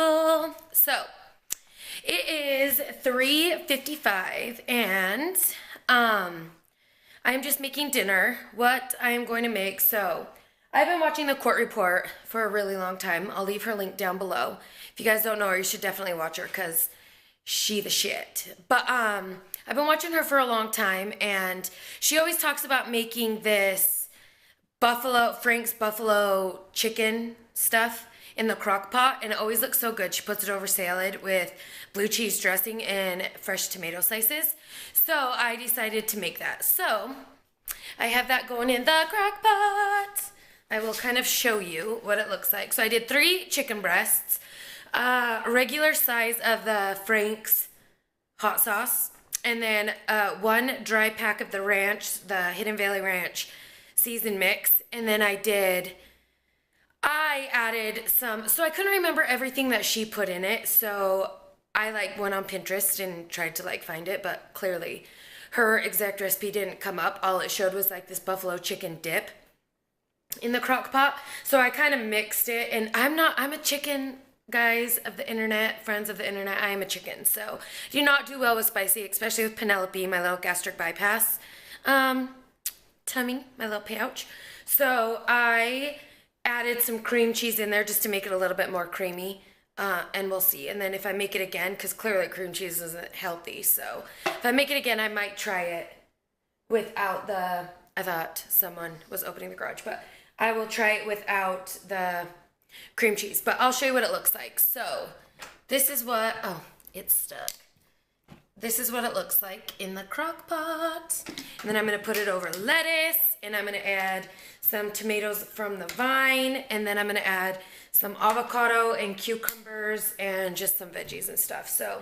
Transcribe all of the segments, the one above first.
people. So it is 3:55 and I'm just making dinner. What I am going to make, so I've been watching the court report for a really long time. I'll leave her link down below. If you guys don't know her, you should definitely watch her because she the shit. But I've been watching her for a long time, and she always talks about making this Frank's buffalo chicken stuff in the crock pot, and it always looks so good. She puts it over salad with blue cheese dressing and fresh tomato slices. So I decided to make that. So I have that going in the crock pot. I will kind of show you what it looks like. So I did 3 chicken breasts, a regular size of the Frank's hot sauce, and then 1 dry pack of the ranch, the Hidden Valley Ranch seasoned mix. And then I added some, so I couldn't remember everything that she put in it, so I went on Pinterest and tried to find it, but clearly her exact recipe didn't come up. All it showed was this buffalo chicken dip in the crock pot. So I kind of mixed it, and I'm a chicken, guys of the internet, friends of the internet, I am a chicken. So do not do well with spicy, especially with Penelope, my little gastric bypass tummy, my little pouch. So I added some cream cheese in there just to make it a little bit more creamy, and we'll see. And then if I make it again, because clearly cream cheese isn't healthy, so if I make it again, I might try it without I thought someone was opening the garage, but I will try it without the cream cheese, but I'll show you what it looks like. So this is what, oh, it's stuck. This is what it looks like in the crock pot. And then I'm going to put it over lettuce, and I'm going to add some tomatoes from the vine, and then I'm going to add some avocado and cucumbers and just some veggies and stuff. So,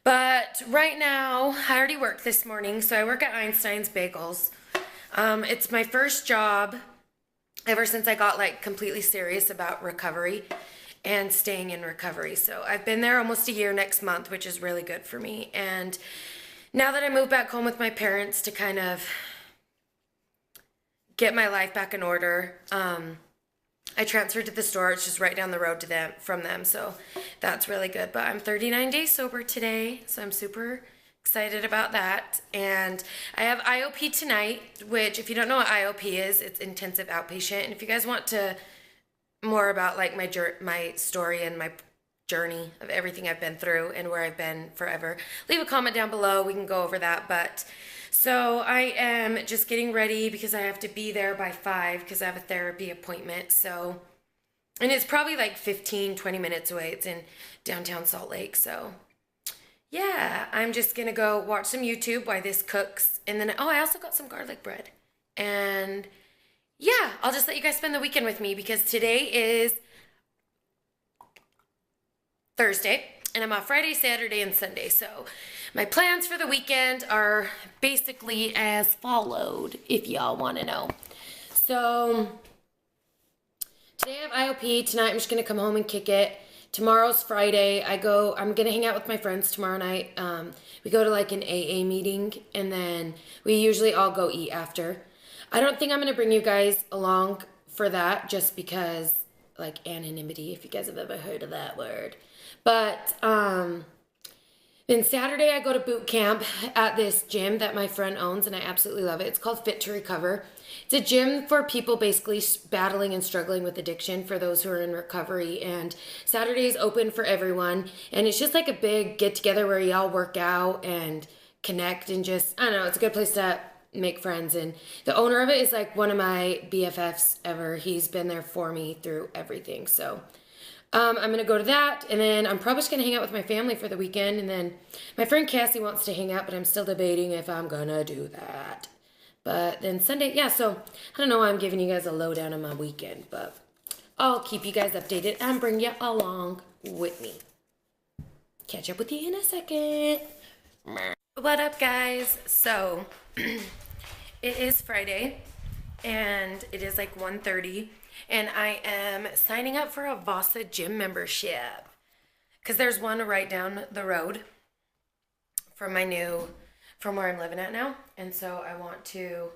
but right now, I already worked this morning, so I work at Einstein's Bagels. It's my first job ever since I got completely serious about recovery and staying in recovery. So I've been there almost a year next month, which is really good for me. And now that I moved back home with my parents to kind of get my life back in order, I transferred to the store. It's just right down the road from them. So that's really good. But I'm 39 days sober today, so I'm super excited about that. And I have IOP tonight, which if you don't know what IOP is, it's intensive outpatient. And if you guys want to more about my story and my journey of everything I've been through and where I've been forever, leave a comment down below. We can go over that. But so I am just getting ready because I have to be there by 5 because I have a therapy appointment. So, and it's probably 15-20 minutes away. It's in downtown Salt Lake. So yeah, I'm just gonna go watch some YouTube while this cooks, and then I also got some garlic bread. And yeah, I'll just let you guys spend the weekend with me because today is Thursday, and I'm off Friday, Saturday, and Sunday. So my plans for the weekend are basically as followed, if y'all want to know. So today I have IOP. Tonight I'm just going to come home and kick it. Tomorrow's Friday. I'm going to hang out with my friends tomorrow night. We go to an AA meeting, and then we usually all go eat after. I don't think I'm going to bring you guys along for that just because, anonymity, if you guys have ever heard of that word. But then Saturday I go to boot camp at this gym that my friend owns, and I absolutely love it. It's called Fit to Recover. It's a gym for people basically battling and struggling with addiction, for those who are in recovery. And Saturday is open for everyone, and it's just a big get-together where y'all work out and connect and just, I don't know, it's a good place to make friends. And the owner of it is one of my BFFs ever. He's been there for me through everything. So I'm going to go to that, and then I'm probably just going to hang out with my family for the weekend. And then my friend Cassie wants to hang out, but I'm still debating if I'm going to do that. But then Sunday, yeah, so I don't know why I'm giving you guys a lowdown on my weekend, but I'll keep you guys updated and bring you along with me. Catch up with you in a second. What up, guys? So it is Friday, and it is 1:30, and I am signing up for a Vasa gym membership because there's one right down the road from where I'm living at now. And so I want to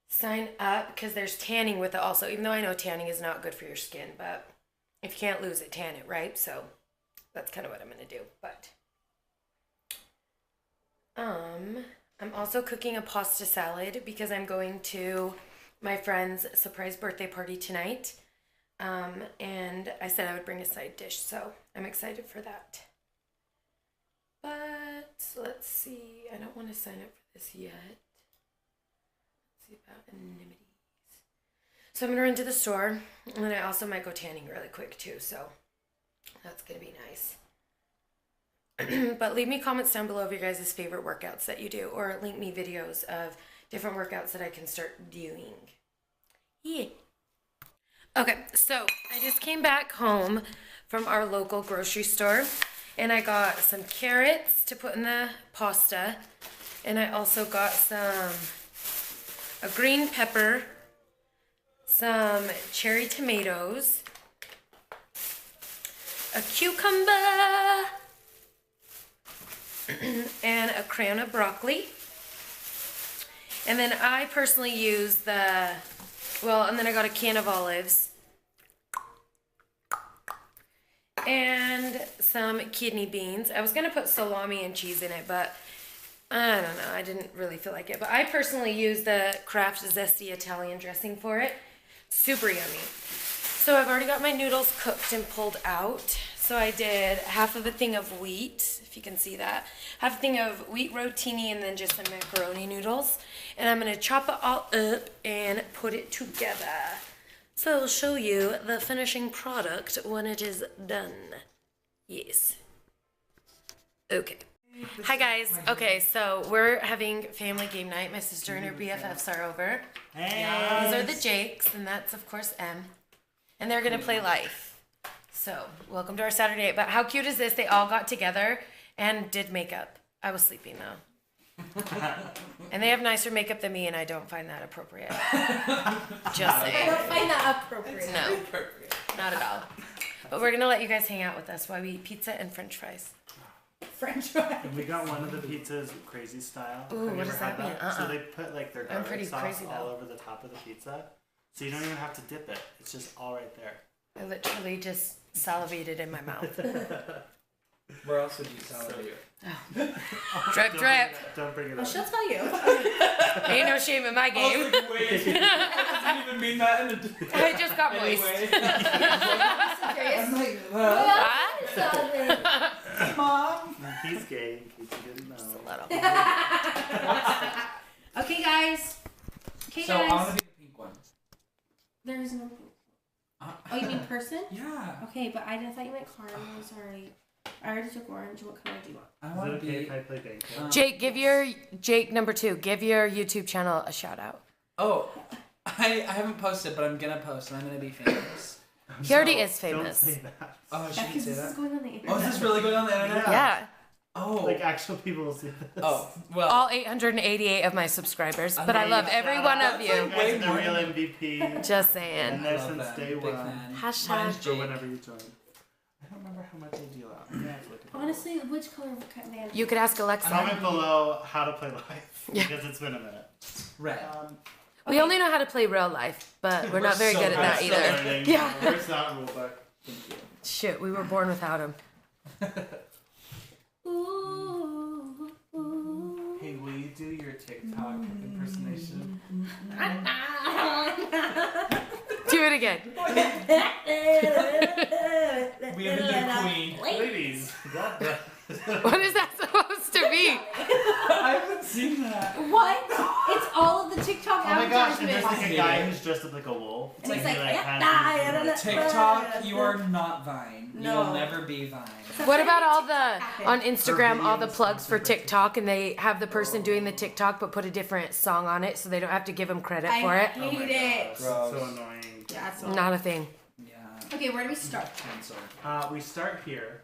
sign up because there's tanning with it also, even though I know tanning is not good for your skin, but if you can't lose it, tan it, right? So that's kind of what I'm going to do. But I'm also cooking a pasta salad because I'm going to my friend's surprise birthday party tonight. And I said I would bring a side dish, so I'm excited for that. But let's see. I don't want to sign up for this yet. Let's see about anonymity. So I'm going to run to the store, and then I also might go tanning really quick too, so that's going to be nice. But leave me comments down below of your guys' favorite workouts that you do, or link me videos of different workouts that I can start doing. Yeah. Okay, so I just came back home from our local grocery store, and I got some carrots to put in the pasta, and I also got a green pepper, some cherry tomatoes, a cucumber, and a crown of broccoli. And then I personally use and then I got a can of olives and some kidney beans. I was going to put salami and cheese in it, but I don't know. I didn't really feel like it. But I personally use the Kraft Zesty Italian dressing for it. Super yummy. So I've already got my noodles cooked and pulled out. So I did half of a thing of wheat, if you can see that. Half a thing of wheat rotini and then just some macaroni noodles. And I'm going to chop it all up and put it together. So I'll show you the finishing product when it is done. Yes. Okay. Hi guys. Okay, so we're having family game night. My sister and her BFFs are over. Hey. These are the Jakes, and that's of course M. And they're gonna play Life. So welcome to our Saturday night. But how cute is this? They all got together and did makeup. I was sleeping though. And they have nicer makeup than me, and I don't find that appropriate. Just saying. I don't find that appropriate. No, not at all. But we're gonna let you guys hang out with us while we eat pizza and French fries. French fries. And we got one of the pizzas crazy style. Ooh, Have you what ever does that had mean? So they put like their I'm garlic pretty sauce crazy, all though. over the top of the pizza. So you don't even have to dip it. It's just all right there. I literally just salivated in my mouth. Where else would you salivate? Drip, drip. Don't bring it Well, up. she'll tell you. Ain't no shame in my game. Wait, I didn't even mean that in a I just got moist. anyway. I'm like, What? Mom. He's gay in case you didn't know. Just a little. okay, guys. Okay, So I guys. want to be the pink one. There's no. Oh, you mean person? Yeah. Okay, but I thought you meant caramel. Sorry. I already took orange. What color do you want? I Is want it to okay be. if I play bank? Jake number 2. Give your YouTube channel a shout out. Oh, I haven't posted, but I'm gonna post, and I'm gonna be famous. He already is Don't famous. say that. Oh, I Yeah, shouldn't because say this is that. going on the internet. Oh, is this really going on the internet? Yeah. Oh. Like actual people will see this. Oh. Well. All 888 of my subscribers, but I love every one of You you. guys are the more real than- MVP. Just And saying. there Love since them. day Big one. fan. Hashtag. Mine's For Jake. whenever you join. I don't remember how much I deal out. I'm gonna have to look at it. Honestly, which color of man? You could ask Alexa. Comment below how to play live Yeah. because it's been a minute. Red. We only know how to play real life, but we're not very so good at that bad. Still either. learning. Yeah. Where's that rule book? Thank you. Shoot, we were born without him. Ooh, ooh. Hey, will you do your TikTok impersonation? Do it again. We have a new queen. Ladies, that What is that supposed to be? I haven't seen that. What? It's all of the TikTok Oh my gosh, and advertisements. there's like a guy who's dressed up like a wolf. And he's he, like, has these, TikTok, you are not Vine. You No. will never be Vine. What about all the on Her Instagram, all the videos plugs for sponsored by TikTok, and they have the person doing the TikTok but put a different song on it, so they don't have to give them credit for I it? Oh my hate it. gosh, Gross. it's so annoying. Yeah, it's Not a thing. Yeah. Okay, where do we start? Cancel. We start here.